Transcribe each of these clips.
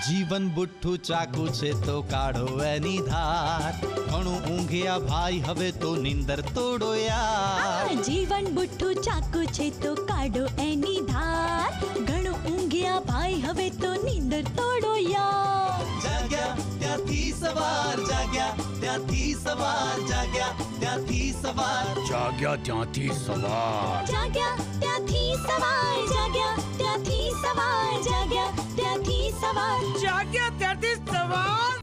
જીવન બુઠ્ઠું ચાકુ છે તો કાઢો એની ધાર. ઘણું ઊંઘ્યા ભાઈ હવે તો નીંદર તોડો યાર. જીવન બુઠ્ઠું ચાકુ છે તો કાઢો એની ધાર. ઘણું ઊંઘ્યા ભાઈ હવે તો નીંદર તોડો યાર. જાગ્યા ત્યાંથી સવાર, જાગ્યા ત્યાંથી સવાર, જાગ્યા ત્યાંથી સવાર. જાગ્યા ત્યાંથી સવાર. જાગ્યા ત્યાંથી સવાર, જાગ્યા ત્યાંથી સવાર, જાગ્યા ત્યાંથી સવાર. જાગ્યા ત્યાંથી સવાર.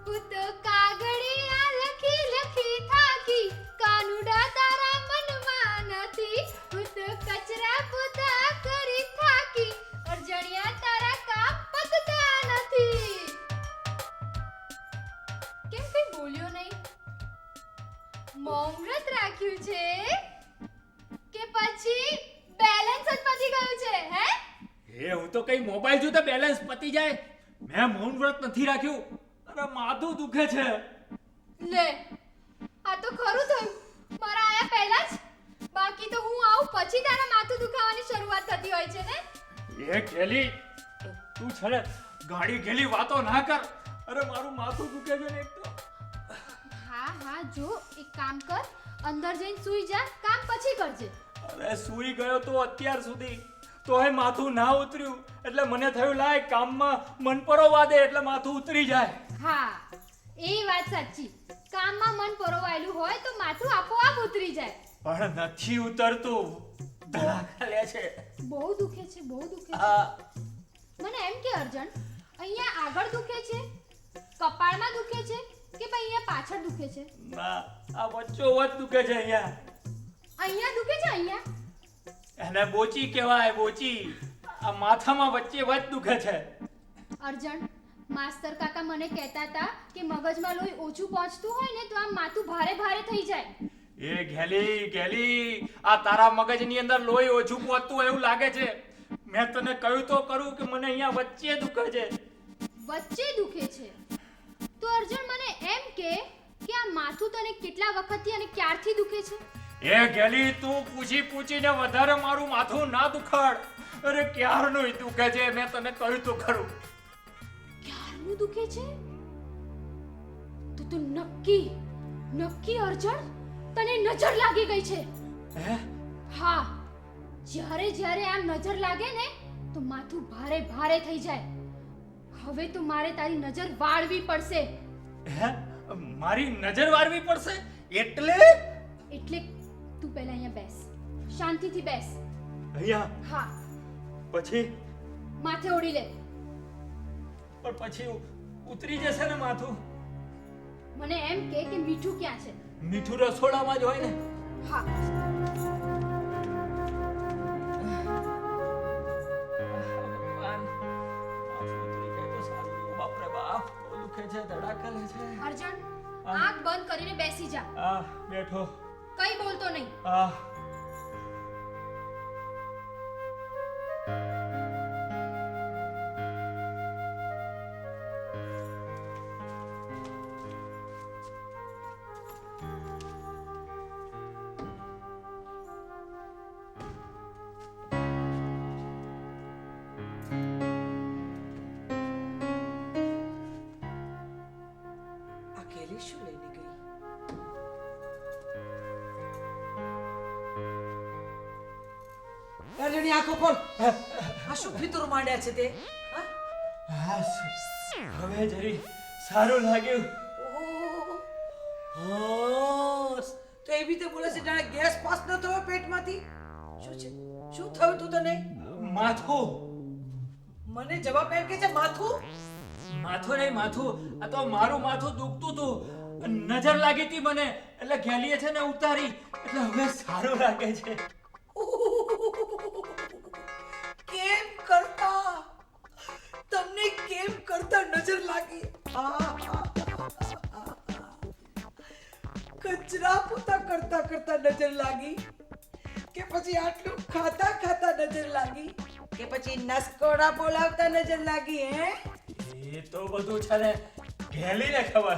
હું તો કાગળિયા લખી લખી થાકી, કાનુડા તારા મનમાં નથી. હું તો કચરા પોતા કરી થાકી, અરજણિયા તારા કામ પતતા નથી. કેમ કઈ બોલ્યો નહીં? મૌન વ્રત રાખ્યું છે કે પછી બેલેન્સ જ પતી ગયું છે? હે હું તો કઈ મોબાઈલ જોતા બેલેન્સ પતી જાય. મેં મૌન વ્રત નથી રાખ્યું. અરે માથું દુખે છે. લે, આ તો ખરું થયું. મારા આયા પહેલા જ. બાકી તો હું આવું પછી તારા માથું દુખાવાની શરૂઆત થતી હોય છે ને. એ ગેલી, તું છે ને ગાડી ગેલી વાતો ના કર. અરે મારું માથું દુખે છે ને એક તો. હા જો એક કામ કર, અંદર જઈને સૂઈ જા, કામ પછી કરજે. અરે સૂઈ ગયો તો અત્યાર સુધી તોય માથું ના ઉતર્યું. એટલે મને થયું લાય કામમાં મન પરોવા દે એટલે માથું ઉતરી જાય. હા, એ વાત સાચી. કામમાં મન પરોવાયેલું હોય તો માથું આપોઆપ ઉતરી જાય. પણ નથી ઉતરતું. ધડાકા લે છે. બહુ દુખે છે, બહુ દુખે છે. આ મને એમ કે અર્જુન, અહીંયા આગળ દુખે છે, કપાળમાં દુખે છે કે ભાઈ અહીંયા પાછળ દુખે છે? ના, આ વચ્ચોવચ દુખે છે અહીંયા. અહીંયા દુખે છે? અહીંયા એને બોચી કહેવાય, બોચી. આ માથામાં વચ્ચે વચ દુખે છે. અર્જુન, માસ્તર કાકા મને કહેતા હતા કે મગજમાં લોહી ઓછું પહોંચતું હોય ને તો આમ માથું ભારે ભારે થઈ જાય. એ ગેલી, આ તારા મગજની અંદર લોહી ઓછું પહોંચતું હોય એવું લાગે છે. મેં તને કહ્યું તો કરું કે મને અહીંયા વચ્ચે દુખે છે. વચ્ચે દુખે છે? તો અર્જુન મને એમ કે આ માથું તને કેટલા વખતથી અને ક્યારથી દુખે છે? એ ગેલી, તું પૂછીને વધારે મારું માથું ના દુખાડ. અરે ક્યારનું દુખે છે, મેં તને કહ્યું તો ખરું. ક્યારનું દુખે છે? તો તું નક્કી અર્જુન, તને નજર લાગી ગઈ છે. હે? હા, જ્યારે આ નજર લાગે ને તો માથું ભારે ભારે થઈ જાય. હવે તો મારે તારી નજર વાળવી પડશે. હે? મારી નજર વાળવી પડશે? એટલે તું પહેલા અહીંયા બેસ, શાંતિથી બેસ. અહીંયા? હા. પછી? માથે ઓઢી લે. પણ પછી ઉતરી જશે ને માથું? મને એમ કે મીઠું ક્યાં છે? મીઠું રસોડામાં જ હોય ને. હા. બાપરે બાપ, બહુ દુખે છે, ધડાકા લે છે. અર્જુન, આંખ બંધ કરીને બેસી જા. બેઠો. કઈ બોલતો નહીં. અકેલી શું લઈને ગઈ? અર્જુનની આંખો ખોલ. આ શું ફિતૂર માંડ્યા છે તે? હવે જરી સારું લાગ્યું. તો એવી રીતે બોલે છે જાણે ગેસ પાસ ન થયો પેટમાંથી. શું છે? શું થયું તું તને? માથું. મને જવાબ એમ કે છે માથું. માથું નહીં, માથું. આ તો મારું માથું દુખતું તું. નજર લાગી હતી મને એટલે ગેલીએ છે ને ઉતારી. એટલે હવે સારું લાગે છે. કેમ કરતા તમને કેમ કરતા નજર લાગી? કચરા પોતા કરતા નજર લાગી કે પછી આટલું ખાતા નજર લાગી કે પછી નસકોડા બોલાવતા નજર લાગી હે? એ તો બધું છે ને ઘેલીને ખબર.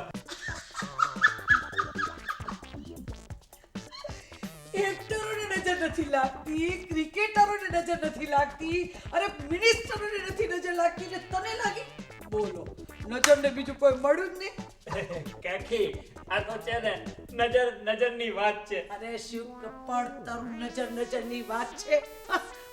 એક્ટરોને નજર નથી લાગતી, ક્રિકેટરોને નજર નથી લાગતી, અરે મિનિસ્ટરોને નથી નજર લાગતી ને તને લાગી? બોલો, નજરને બીજું કોઈ મળ્યું જ નહીં? કાકી આ તો છે ને નજરની વાત છે. અરે શિવ કપડ તારું નજરની વાત છે.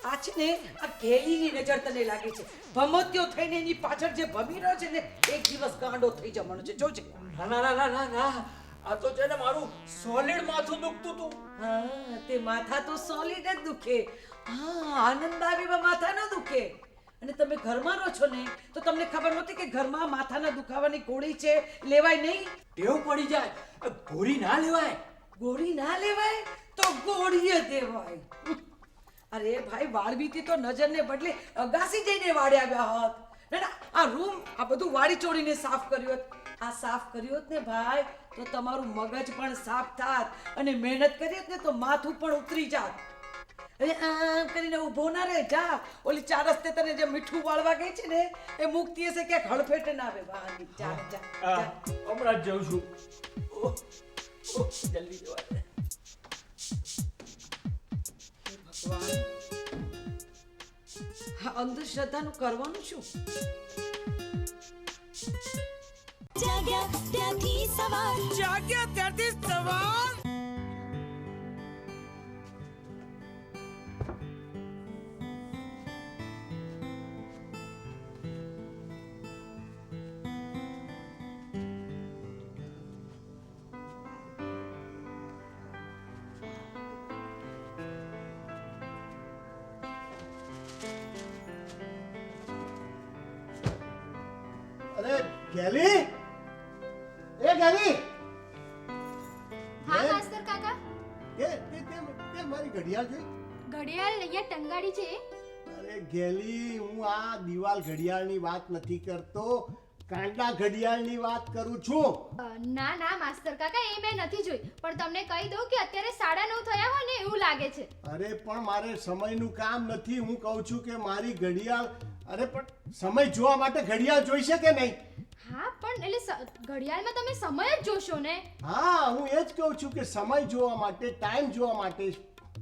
આ છે ને આ ઘેલીની નજર તને લાગે છે. ભમત્યો થઈને એની પાછળ જે ભમી રહ્યો છે ને એક દિવસ ગાંડો થઈ જવાનો છે. જોજે. ના ના ના ના ના આ તો છે ને મારું સોલિડ માથું દુખતું હતું. હા, તે માથા તો સોલિડ જ દુખે. હા, આનંદ આવીમાં માથા ન દુખે. અને તમે ઘરમાં રહો છો ને તો તમને ખબર નહોતી કે ઘરમાં માથાના દુખાવાની ગોળી છે, લેવાય નહીં? ટેવ પડી જાય. ગોળી ના લેવાય. ગોળી ના લેવાય તો ગોળીએ દેવાય. અરે ભાઈ, વાળવીતી તો નજરને બદલે અગાસી જઈને વાળી આવ્યા હોત. ના ના, આ રૂમ આ બધું વાળી ચોળીને સાફ કર્યું હોત. આ સાફ કર્યું હોત ને ભાઈ તો તમારું મગજ પણ સાફ થાત અને મહેનત કરી હોત ને તો માથું પણ ઉતરી જાત. અરે આમ કરીને ઊભો ના રહે, જા ઓલી ચાર રસ્તે તને જે મીઠું વાળવા ગઈ છે ને એ મુક્તિ હશે ક્યાંક હળફેટે ના આવે. બહાર જા જા જા. હમણાં જ જઉં છું. ઓહ, ઓહ, જલ્દી જવા દે. ભગવાન, આ અંધશ્રદ્ધાનું કરવાનું શું? જાગ્યા ત્યાંથી સવાર જાગ્યા ત્યારથી સવાર. અરે ગેલી, એ ગેલી, હા માસ્તર કાકા. તે મારી ઘડિયાળ જોઈ? ઘડિયાળ અહીંયા ટંગાડી છે. અરે ગેલી, હું આ દિવાલ ઘડિયાળની વાત નથી કરતો, કાંટા ઘડિયાળની વાત કરું છું. ના ના માસ્તર કાકા, એ મેં નથી જોઈ, પણ તમને કહી દઉં કે અત્યારે 9:30 થયા હોય ને એવું લાગે છે. અરે પણ મારે સમયનું કામ નથી. હું કહું છું કે મારી ઘડિયાળ, અરે પણ સમય જોવા માટે ઘડિયાળ જોઈશે કે નહીં? હા પણ એટલે ઘડિયાળમાં તમે સમય જ જોશો ને. હા, હું એ જ કહું છું કે સમય જોવા માટે, ટાઈમ જોવા માટે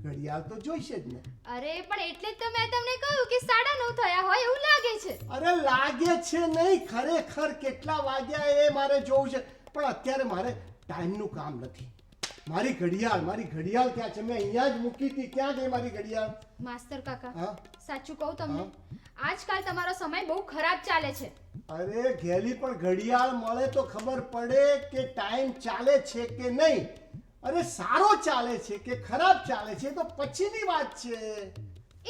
ઘડિયાળ તો જોઈશે જ ને. અરે પણ એટલે જ તો મેં તમને કહ્યું કે 9:30 થયા હોય એવું લાગે છે. અરે લાગે છે નહીં, ખરેખર કેટલા વાગ્યા એ મારે જોવું છે. પણ અત્યારે મારે ટાઈમનું કામ નથી. મારી ઘડિયાળ ક્યાં છે? મેં અહીંયા જ મૂકી હતી. ક્યાં ગઈ મારી ઘડિયાળ? માસ્તર કાકા, હા? સાચું કહું તમને, આજકાલ તમારો સમય બહુ ખરાબ ચાલે છે. અરે ઘેલી, પણ ઘડિયાળ મળે તો ખબર પડે કે ટાઈમ ચાલે છે કે નહીં. અરે સારો ચાલે છે કે ખરાબ ચાલે છે તો પછીની વાત છે.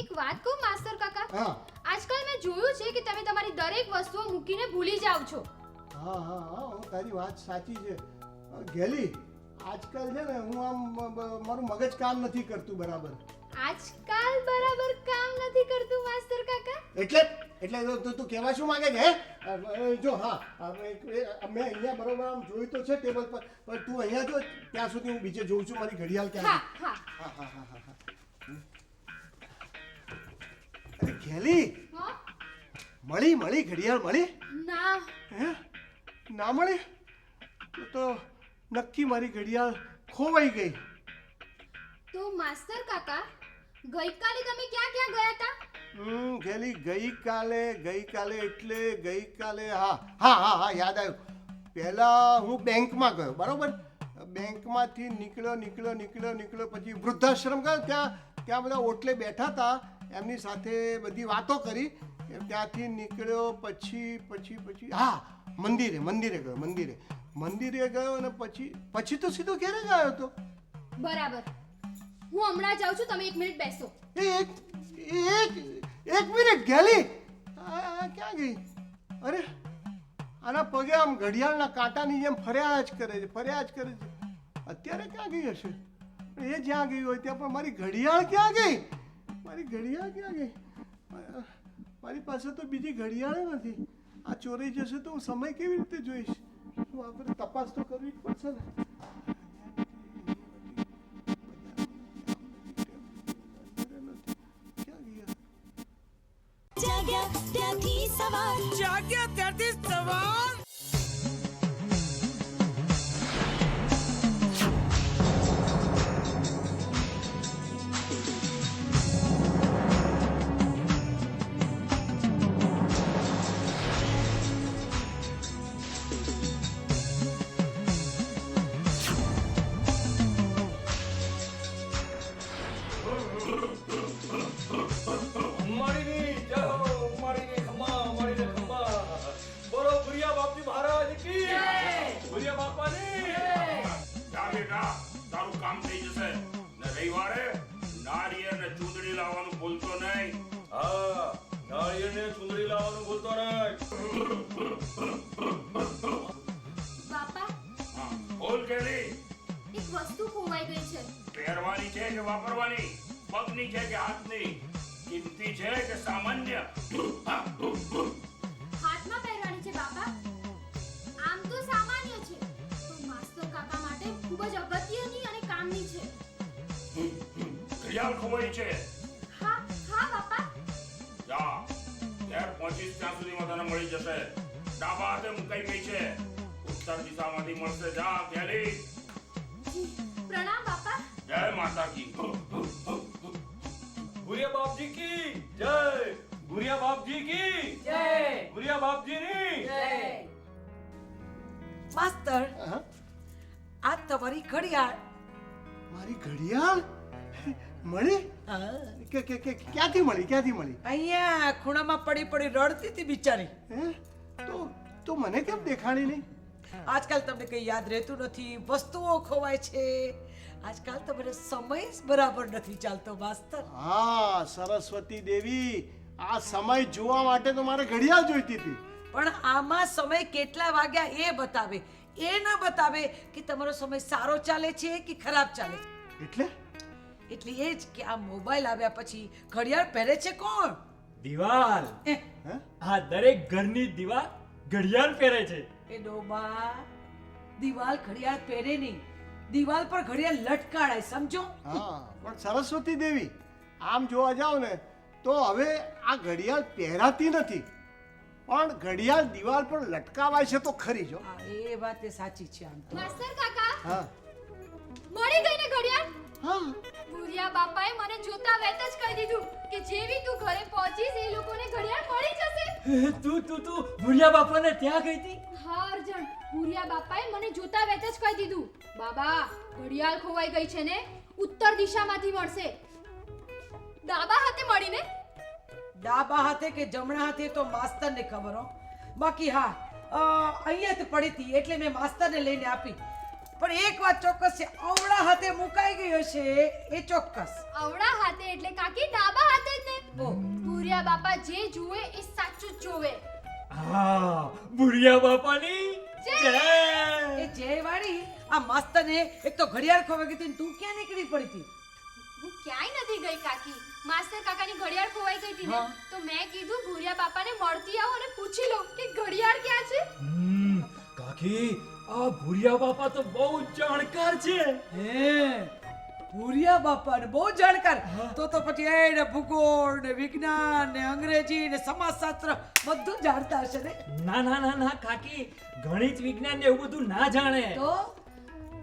એક વાત કહું માસ્તર કાકા, હા આજકાલ મેં જોયું છે કે તમે તમારી દરેક વસ્તુઓ મૂકીને ભૂલી જાવ છો. હા હા હા, તારી વાત સાચી છે ઘેલી. આજકાલ છે ને હું આમ મારું મગજ કામ નથી કરતું બરાબર. આજકાલ બરાબર કામ નથી કરતું માસ્તર કાકા? એટલે તું કહેવા શું માંગે છે? હે જો, હા મેં અહીંયા બરોબર આમ જોયું તો છે ટેબલ પર, પણ તું અહીંયા જો, ત્યાં સુધી હું બીજે જોઉં છું મારી ઘડિયાળ ક્યાં છે. હા હા હા હા હા હા. અરે ઘેલી, હા. મળી ઘડિયાળ મળી? ના. હે, ના મળી? તો નક્કી મારી ઘડિયાળ ખોવાઈ ગઈ. તો માસ્તર કાકા, ગઈકાલે તમે ક્યાં ક્યાં ગયા હતા? ઘેલી, ગઈકાલે એટલે હા યાદ આવ્યું. પહેલા હું બેંકમાં ગયો, બરોબર? બેંકમાંથી નીકળ્યો પછી વૃદ્ધાશ્રમ ગયો. ત્યાં બધા ઓટલે બેઠા હતા, એમની સાથે બધી વાતો કરી. ત્યાંથી નીકળ્યો પછી હા, મંદિરે ગયો અને પછી તો સીધો ઘરે ગયો હતો. બરાબર, હું હમણાં જાઉં છું, તમે 1 મિનિટ બેસો. એક મિનિટ ગેલી, ક્યાં ગઈ? અરે આના પગે આમ ઘડિયાળના કાંટાની જેમ ફર્યા જ કરે છે. અત્યારે ક્યાં ગઈ હશે? એ જ્યાં ગઈ હોય ત્યાં, પણ મારી ઘડિયાળ ક્યાં ગઈ? મારી પાસે તો બીજી ઘડિયાળ નથી. આ ચોરી જશે તો હું સમય કેવી રીતે જોઈશ? આપણે તપાસ તો કરવી જ પડશે ને. જાગ્યા ત્યાંથી સવાર જાગ્યા ત્યારથી સવાર મારીની જય હો, મારીની ખમ્મા, મારીને ખમ્મા. બોલો ભુરિયા બાપજી મહારાજ કી જય. ભુરિયા બાપાની જા બેટા, તારું કામ થઈ જશે ને રવિવારે નાળિયેર ને ચૂંદડી લાવવાનું ભૂલતો નહીં. હા, નાળિયેરને ચુંદડી લાવવાનું ભૂલતો નહીં. બાપા હા, બોલ કેલી. એક વસ્તુ ખોવાઈ ગઈ છે. પહેરવાની છે કે વાપરવાની? પગની છે કે હાથની? કિંમતી છે કે સામાન્ય? હા, હાથમાં પહેરવાની છે બાપા. આમ તો સામાન્ય છે, પણ માસ્ટર કાકા માટે ખૂબ જ અગત્યની અને કામની છે. ઘડિયાળ ખોવાઈ છે. હા હા બાપા. જા, ઘેર પહોંચીશ ત્યાં સુધીમાં તને મળી જશે. ડાબા હાથે મુકાઈ ગઈ છે. ઉત્તર દિશામાંથી મળશે. જા કેલી. જી, પ્રણામ બાપા. જય માતા કી. ભુરિયા બાપજી કી જય. ભુરિયા બાપજી કી જય ભુરિયા બાપજીની જય માસ્તર હા? આ તમારી ઘડિયાળ મારી ઘડિયાળ મળી ક્યાંથી મળી અહીંયા ખૂણામાં પડી પડી રડતી હતી બિચારી. હે? તો મને કેમ દેખાણી નહીં? આજકાલ તમને કઈ યાદ રહેતું નથી, વસ્તુઓ ખોવાય છે. આજકાલ તમારે સમય જ બરાબર નથી ચાલતો માસ્તર. હા, સરસ્વતી દેવી, આ સમય જોવા માટે તો મારે ઘડિયાળ જોઈતી હતી. પણ આમાં સમય કેટલા વાગ્યા એ બતાવે, એ ન બતાવે કે તમારો સમય સારો ચાલે છે કે ખરાબ ચાલે છે. એટલે એ જ કે આ મોબાઈલ આવ્યા પછી ઘડિયાળ પહેરે છે કોણ? દિવાલ. હે? આ દરેક ઘરની દિવાલ ઘડિયાળ પહેરે છે. એ ડોબા, દિવાલ ઘડિયાળ પહેરે નહીં, દિવાલ પર ઘડિયાળ લટકાડાય, સમજો? હા, પણ સરસ્વતી દેવી, આમ જોવા જાવ ને તો હવે આ ઘડિયાળ પહેરાતી નથી, પણ ઘડિયાળ દિવાલ પર લટકાવાય છે તો ખરી જો. હા, એ વાત એ સાચી છે. આમ તો માસ્ટર કાકા, હા મળી ગઈ ને ઘડિયાળ? હા ભુરિયા બાપાએ મને જોતા વેત જ કહી દીધું કે જેવી તું ઘરે પહોંચીશ એ લોકોને ઘડિયાળ મળી જશે. તું ભુરિયા બાપાને ત્યાં ગઈ હતી? હા અર્જુન, ભુરિયા બાપાએ મને જોતા વેત જ કહી દીધું, બાબા ઘડિયાળ ખોવાઈ ગઈ છે ને ઉત્તર દિશામાંથી મળશે. ડાબા હાથે મળીને? ડાબા હાથે કે જમણા હાથે તો માસ્તરને ખબર હો. બાકી હા, અહીંયા જ પડી હતી એટલે મેં માસ્તરને લઈને આપી. પણ એક વાત ચોક્કસ છે, અવળા હાથે મુકાઈ ગઈ હશે એ ચોક્કસ. અવળા હાથે એટલે કાકી ડાબા હાથે જ ને. ઓ, ભુરિયા બાપા જે જુએ એ સાચું જ જોવે. હા, ભુરિયા બાપાની જય. એ જયવાડી, આ માસ્તરને એક તો ઘડિયાળ ખોવાઈ ગઈ હતી ને તું ક્યાં નીકળી પડી હતી? હું ક્યાંય નથી ગઈ કાકી. માસ્ટર કાકાની ઘડિયાળ ખોવાઈ ગઈ હતી ને હા. તો મેં કીધું ભુરિયા બાપાને મળતી આવો અને પૂછી લો કે ઘડિયાળ ક્યાં છે. કાકી, આ ભુરિયા બાપા તો બહુ જાણકાર છે. હે, ભુરિયા બાપા ને બહુ જાણકાર. તો પછી એને ભૂગોળ ને વિજ્ઞાન ને અંગ્રેજી ને સમાજશાસ્ત્ર બધું જાણતા હશે ને? ના કાકી, ગણિત વિજ્ઞાન ને એવું બધું ના જાણે. તો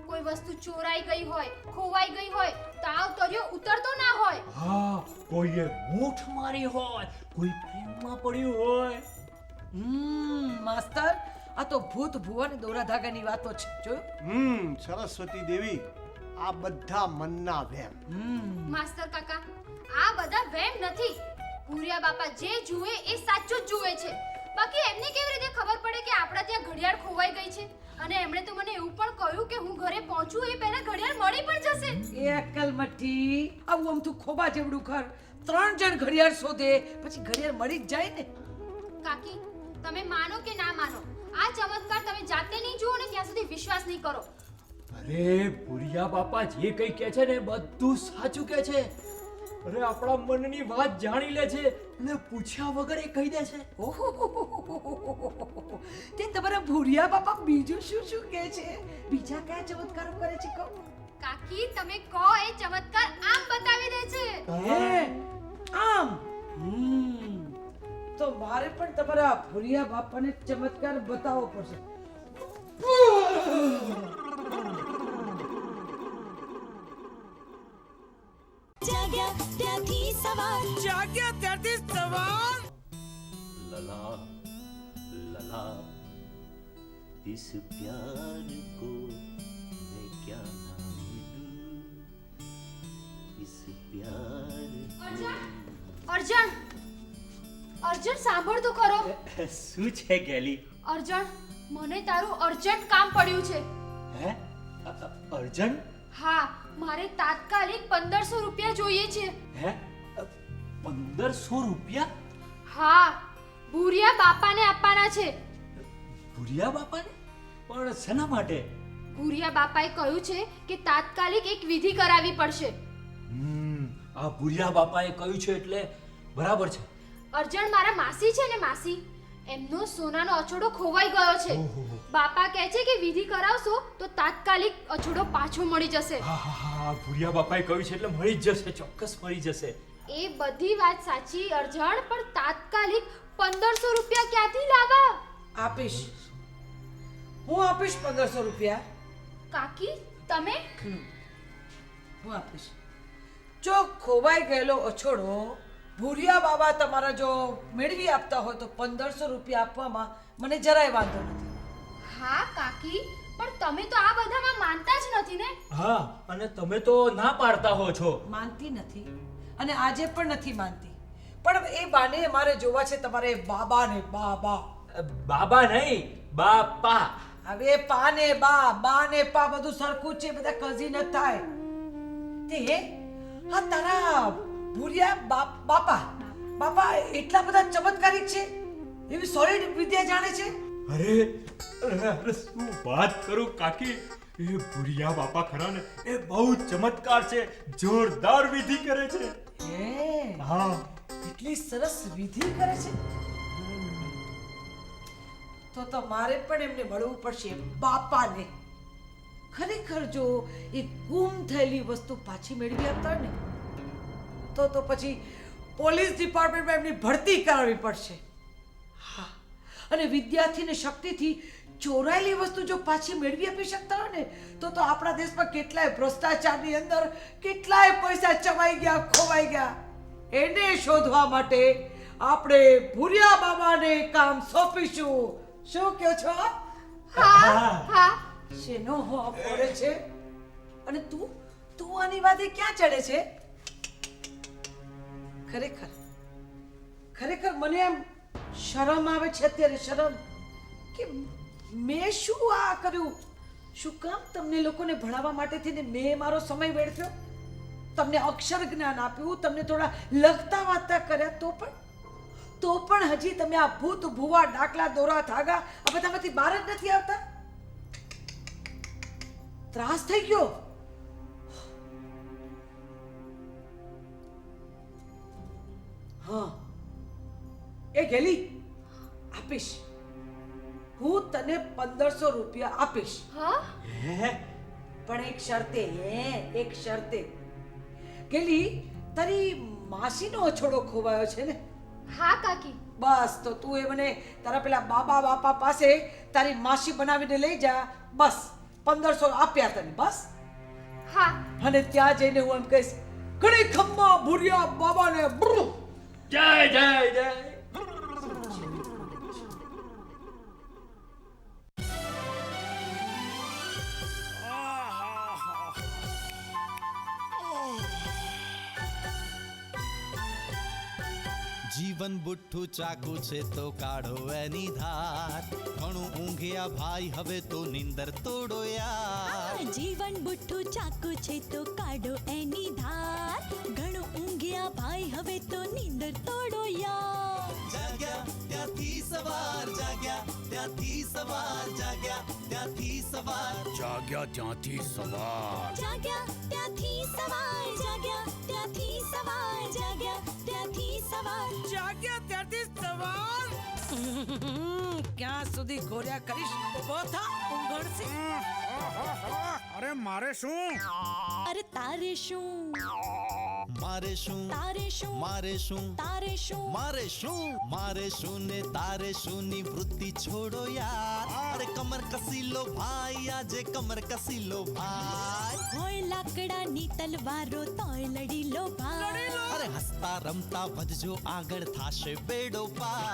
કોઈ વસ્તુ ચોરાઈ ગઈ હોય, ખોવાઈ ગઈ હોય, તાવ તર્યો ઉતરતો ના હોય. હા, કોઈએ મૂઠ મારી હોય, કોઈ પ્રેમમાં પડ્યું હોય. માસ્તર, આ તો ભૂત ભુવન દોરા ધાગાની વાતો છે. જોયું? સરસ્વતી દેવી, આ બધા મનના વહેમ. માસ્ટર કાકા, આ બધા વહેમ નથી. ભુરિયા બાપા જે જુએ એ સાચું જ જુએ છે. બાકી એમને કેવી રીતે ખબર પડે કે આપણા ત્યાં ઘડિયાળ ખોવાઈ ગઈ છે? અને એમણે તો મને એવું પણ કહ્યું કે હું ઘરે પહોંચું એ પહેલા ઘડિયાળ મળી પણ જશે. એ અક્કલમઠી, આવું આમ તું ખોબા જેવડું ઘર, 3 જણ ઘડિયાળ શોધે પછી ઘડિયાળ મળી જ જાય ને. કાકી, તમે માનો કે ના માનો, આ ચમત્કાર તમે જાતે નહીં જુઓ ને ત્યાં સુધી વિશ્વાસ નહીં કરો. અરે ભુરિયા બાપા જે કઈ કહે છે ને બધું સાચું કહે છે. અરે આપણા મનની વાત જાણી લે છે અને પૂછ્યા વગર એ કહી દે છે. તે તમારા ભુરિયા બાપા બીજું શું શું કહે છે? બીજા કયા ચમત્કારો કરે છે કહો? કાકી, તમે કહો એ ચમત્કાર આમ બતાવી દે છે. હે, આમ. તો મારે પણ તમારા ભુરિયા બાપાને ચમત્કાર બતાવવો પડશે. જાગ્યા ત્યાંથી સવાર જાગ્યા ત્યારથી સવાર लला लला इस प्यार को मैं क्या नाम दूं इस प्यार અર્જણ અર્જણ સાંભળ તો ખરો. શું છે ગેલી? અર્જણ, મને તારું અર્જન્ટ કામ પડ્યું છે. હે અર્જન? હા, મારે તાત્કાલિક 1500 રૂપિયા જોઈએ છે. હે 1500 રૂપિયા? હા, ભૂરિયા બાપાને આપવાના છે. ભુરિયા બાપાને? પણ શેના માટે? ભૂરિયા બાપાએ કહ્યું છે કે તાત્કાલિક એક વિધિ કરાવવી પડશે. આ ભુરિયા બાપાએ કહ્યું છે એટલે બરાબર છે. અર્જણ, મારા માસી છે ને માસી, એમનો સોનાનો અછોડો ખોવાઈ ગયો છે. બાપા કહે છે કે વિધિ કરાવશો તો તાત્કાલિક અછોડો પાછો મળી જશે. હા હા હા, ભુરિયા બાપાએ કહ્યું છે એટલે મળી જ જશે, ચોક્કસ મળી જશે. એ બધી વાત સાચી અર્જણ, પણ તાત્કાલિક 1500 રૂપિયા ક્યાંથી લાવવા? આપીશ, હું આપીશ 1500 રૂપિયા. કાકી, તમે? હું આપીશ. જો ખોવાઈ ગયેલો અછોડો ભુરિયા બાબા તમારા જો મેળવી આપતા હોય તો 1500 રૂપિયા આપવામાં મને જરાય વાંધો નથી. હા કાકી, પણ તમે તો આ બધામાં માનતા જ નથી ને. હા, અને તમે તો ના પાડતા હો છો. માનતી નથી અને આજે પણ નથી માનતી, પણ એ બાને મારે જોવા છે તમારે બાબા ને બાબા. બાબા નહીં, બાપા. હવે પા ને બા, બા ને પા બધું સરખું જ છે, બધા કઝિન જ થાય. તે હા તારા ભુરિયા બાપા બાપા એટલા બધા ચમત્કારિક છે, એવી સોલિડ વિદ્યા જાણે છે. અરે અરે શું વાત કરું કાકી, એ ભુરિયા બાપા ખરા ને એ બહુ ચમત્કાર છે, જોરદાર વિધિ કરે છે. હે, હા, એટલી સરસ વિધિ કરે છે. તો મારે પણ એમને મળવું પડશે બાપાને. ખરેખર જો એ ગુમ થયેલી વસ્તુ પાછી મેળવી આપતા હોય ને તો પછી પોલીસ ડિપાર્ટમેન્ટમાં એમની ભરતી કરાવવી પડશે. હા, અને વિદ્યાર્થીને શક્તિથી ચોરાયેલી વસ્તુ જો પાછી મેળવી આપી શકતા હોય ને તો આપણા દેશમાં કેટલાય ભ્રષ્ટાચારની અંદર કેટલાય પૈસા ચવાઈ ગયા, ખોવાઈ ગયા. એને શોધવા માટે આપણે ભુરિયા બાબાને કામ સોંપીશું. શું કહો છો? હા હા. શેનો હોપ પડે છે? અને તું આની વાતે ક્યાં ચડે છે? ખરેખર મને એમ શરમ આવે છે અત્યારે, શરમ કે મેં શું આ કર્યું. શું કામ તમને લોકોને ભણાવવા માટે થઈને મેં મારો સમય વેડફ્યો, તમને અક્ષર જ્ઞાન આપ્યું, તમને થોડા લખતા વાંચતા કર્યા, તો પણ હજી તમે આ ભૂત ભુવા ડાકલા દોરા થાગા આ બધામાંથી બહાર જ નથી આવતા. ત્રાસ થઈ ગયો. હા, એ ગેલી આપીશ, હું તને 1500 રૂપિયા આપીશ. હા, પણ એક શરતે. એક શરતે. ગેલી, તારી માસીનો અછોડો ખોવાયો છે ને? હા કાકી. બસ, તો તું એ મને તારા પેલા બાપા પાસે તારી માસી બનાવીને લઈ જા. બસ 1500 આપ્યા તને, બસ. હા. અને ત્યાં જઈને હું એમ કહીશ, ઘણી ખમ્મા ભુરિયા બાબાને જય જય જય. જીવન બુઠ્ઠું ચાકુ છે તો કાઢો એની ધાર, ઘણું ઊંઘ્યા ભાઈ હવે તો નીંદર તોડો યાર. જીવન બુઠ્ઠું ચાકુ છે તો કાઢો એની ધાર, ઘણું ઊંઘ્યા ભાઈ હવે તો નીંદર તોડો યાર. જાગ્યા ત્યાંથી સવાર, જાગ્યા ત્યાંથી સવાર, જાગ્યા ત્યાંથી સવાર. જાગ્યા ત્યાંથી સવાર. જાગ્યા ત્યાંથી સવાર, જાગ્યા ત્યાંથી સવાર, જાગ્યા ત્યાંથી સવાર. જાગ્યા ત્યારથી સવાર ક્યાં સુધી ઘોર્યા કરીશ? ઉભો થા, ઊંઘણસી. અરે મારે શું? અરે તારે શું? મારે શું તારે શું મારે શું તારે શું મારે શું ને તારે શું ની વૃત્તિ છોડો યાર અરે કમર કસી લો ભાઈ આજે કમર કસી લો ભાઈ હોય લાકડાની તલવારો તોય લડી લો ભાઈ અરે હસતા રમતા વધજો આગળ થાશે બેડો પાર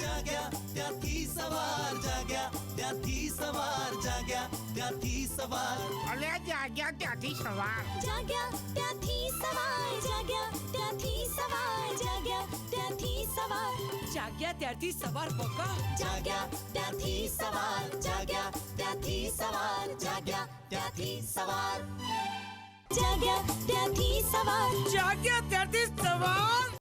જાગ્યા ત્યાંથી સવાર જાગ્યા ત્યાંથી સવાર જાગ્યા ત્યાંથી સવાર અલે જાગ્યા ત્યાંથી સવાર જાગ્યા ત્યાંથી સવાર જાગ્યા ત્યાંથી સવાર જાગ્યા ત્યાંથી સવાર જાગ્યા ત્યારથી સવાર બકા જાગ્યા ત્યાંથી સવાર જાગ્યા ત્યાંથી સવાર જાગ્યા ત્યાંથી સવાર જાગ્યા ત્યાંથી સવાર જાગ્યા ત્યાંથી સવાર